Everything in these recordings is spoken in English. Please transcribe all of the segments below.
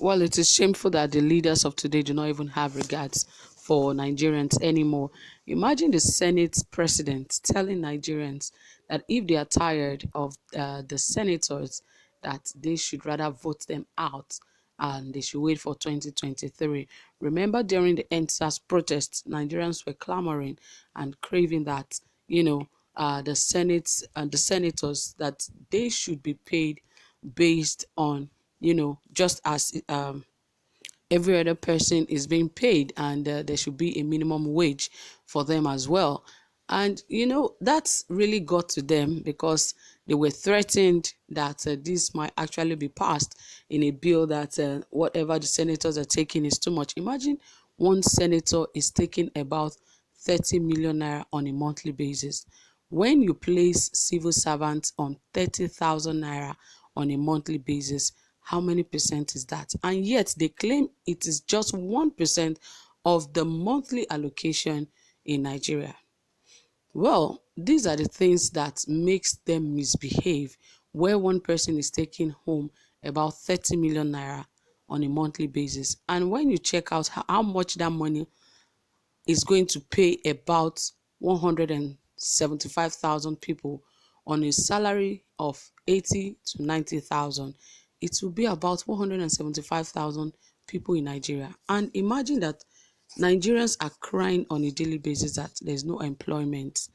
Well, it is shameful that the leaders of today do not even have regards for Nigerians anymore. Imagine the Senate president telling Nigerians that if they are tired of the senators, that they should rather vote them out and they should wait for 2023. Remember, during the NSAS protests, Nigerians were clamoring and craving that, the Senate and the senators, that they should be paid based on, just as every other person is being paid, and there should be a minimum wage for them as well. And that's really got to them because they were threatened that this might actually be passed in a bill, that whatever the senators are taking is too much. Imagine one senator is taking about 30 million naira on a monthly basis. When you place civil servants on 30,000 naira on a monthly basis, how many percent is that? And yet they claim it is just 1% of the monthly allocation in Nigeria. Well, these are the things that makes them misbehave, where one person is taking home about 30 million naira on a monthly basis. And when you check out how much that money is going to pay about 175,000 people on a salary of 80 to 90,000, it will be about 175,000 people in Nigeria. And imagine that Nigerians are crying on a daily basis that there's no employment,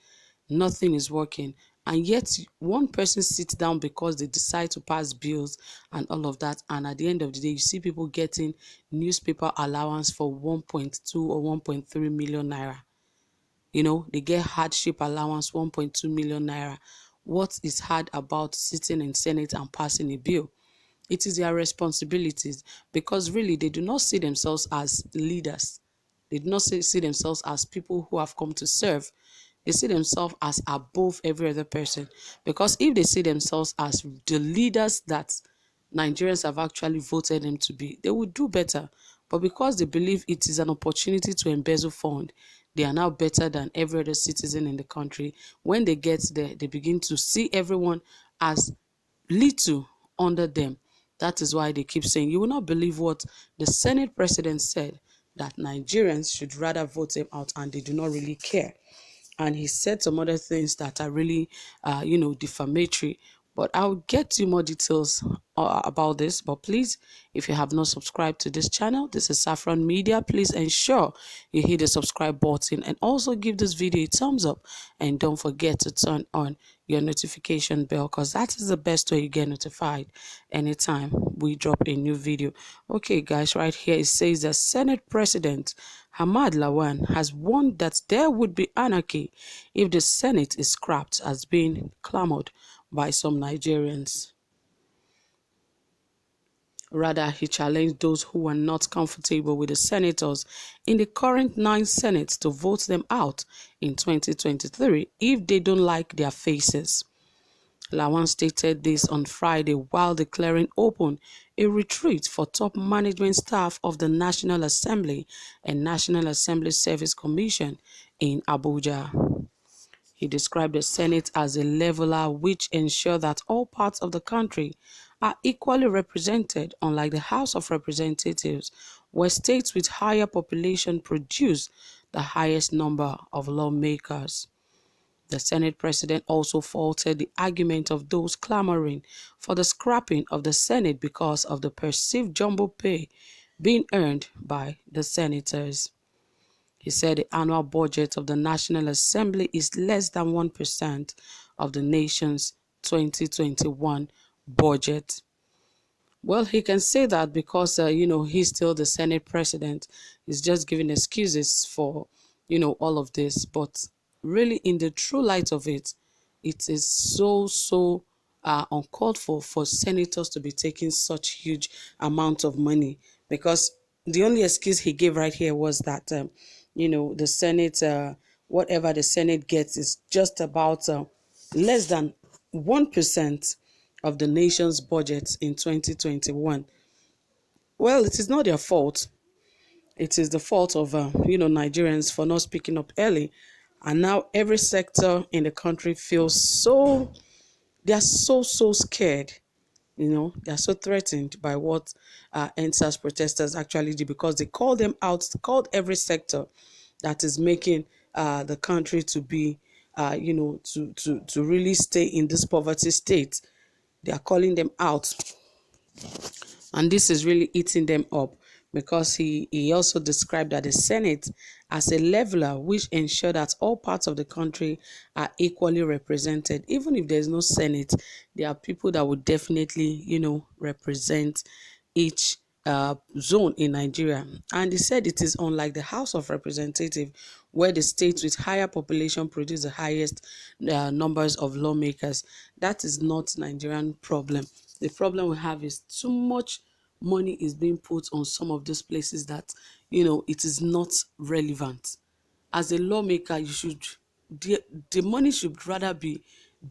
nothing is working, and yet one person sits down because they decide to pass bills and all of that, and at the end of the day you see people getting newspaper allowance for 1.2 or 1.3 million naira. They get hardship allowance 1.2 million naira. What is hard about sitting in Senate and passing a bill? It is their responsibilities, because really they do not see themselves as leaders. They do not see themselves as people who have come to serve. They see themselves as above every other person, because if they see themselves as the leaders that Nigerians have actually voted them to be, they would do better. But because they believe it is an opportunity to embezzle fund, they are now better than every other citizen in the country. When they get there, they begin to see everyone as little under them. That is why they keep saying, you will not believe what the Senate president said, that Nigerians should rather vote him out and they do not really care. And he said some other things that are really, defamatory. But I'll get you more details about this. But please, if you have not subscribed to this channel, this is Saffron Media, please ensure you hit the subscribe button and also give this video a thumbs up. And don't forget to turn on your notification bell, because that is the best way you get notified anytime we drop a new video. Okay, guys, right here it says that Senate President Ahmad Lawan has warned that there would be anarchy if the Senate is scrapped, as being clamored by some Nigerians. Rather, he challenged those who were not comfortable with the senators in the current 9 Senates to vote them out in 2023 if they don't like their faces. Lawan stated this on Friday while declaring open a retreat for top management staff of the National Assembly and National Assembly Service Commission in Abuja. He described the Senate as a leveler which ensures that all parts of the country are equally represented, unlike the House of Representatives, where states with higher population produce the highest number of lawmakers. The Senate president also faulted the argument of those clamoring for the scrapping of the Senate because of the perceived jumbo pay being earned by the senators. He said the annual budget of the National Assembly is less than 1% of the nation's 2021 budget. Well, he can say that because, he's still the Senate president. He's just giving excuses for, all of this. But really, in the true light of it, it is so uncalled for senators to be taking such huge amount of money, because the only excuse he gave right here was that, the Senate, whatever the Senate gets is just about less than 1% of the nation's budget in 2021. Well, it is not their fault. It is the fault of, Nigerians for not speaking up early. And now every sector in the country feels they are so scared They are so threatened by what NSAS protesters actually did, because they called them out, called every sector that is making the country to be, to really stay in this poverty state. They are calling them out, and this is really eating them up, because he also described that the Senate as a leveler which ensure that all parts of the country are equally represented. Even if there's no Senate, there are people that would definitely, represent each zone in Nigeria. And he said it is unlike the House of Representatives, where the states with higher population produce the highest numbers of lawmakers. That is not Nigerian problem. The problem we have is too much money is being put on some of these places that, it is not relevant. As a lawmaker, the money should rather be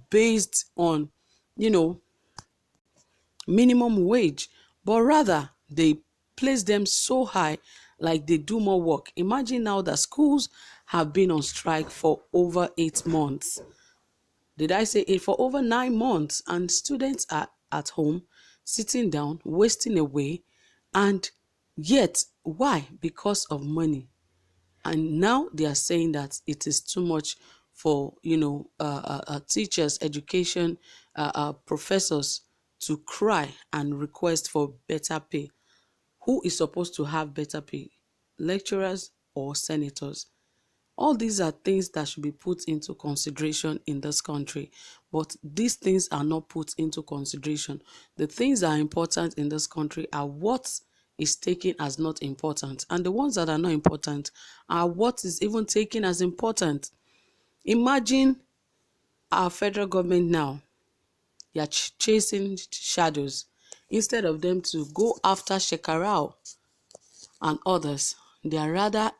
based on, you know, minimum wage, but rather they place them so high, like they do more work. Imagine now that schools have been on strike for over 8 months. Did I say it? For over 9 months, and students are at home sitting down wasting away. And yet, why? Because of money. And now they are saying that it is too much for teachers, education, professors to cry and request for better pay. Who is supposed to have better pay? Lecturers or senators? All these are things that should be put into consideration in this country, but these things are not put into consideration. The things that are important in this country are what is taken as not important, and the ones that are not important are what is even taken as important. Imagine our federal government now, they are chasing shadows instead of them to go after Shekarau and others. They are rather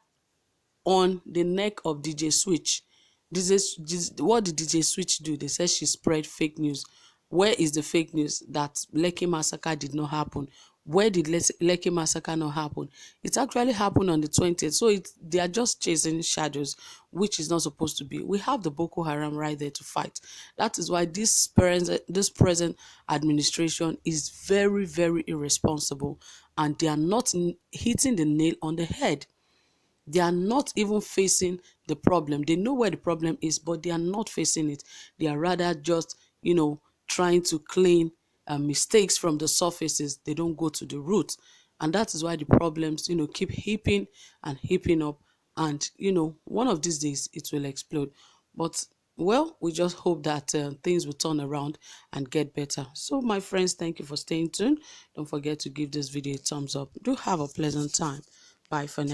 on the neck of DJ Switch. What did DJ Switch do? They said she spread fake news. Where is the fake news that Lekki massacre did not happen? Where did Lekki massacre not happen? It actually happened on the 20th. So they are just chasing shadows, which is not supposed to be. We have the Boko Haram right there to fight. That is why this present administration is very, very irresponsible, and they are not hitting the nail on the head. They are not even facing the problem. They know where the problem is, but they are not facing it. They are rather just, trying to clean mistakes from the surfaces. They don't go to the root. And that is why the problems, keep heaping and heaping up. And, one of these days it will explode. But, well, we just hope that things will turn around and get better. So, my friends, thank you for staying tuned. Don't forget to give this video a thumbs up. Do have a pleasant time. Bye for now.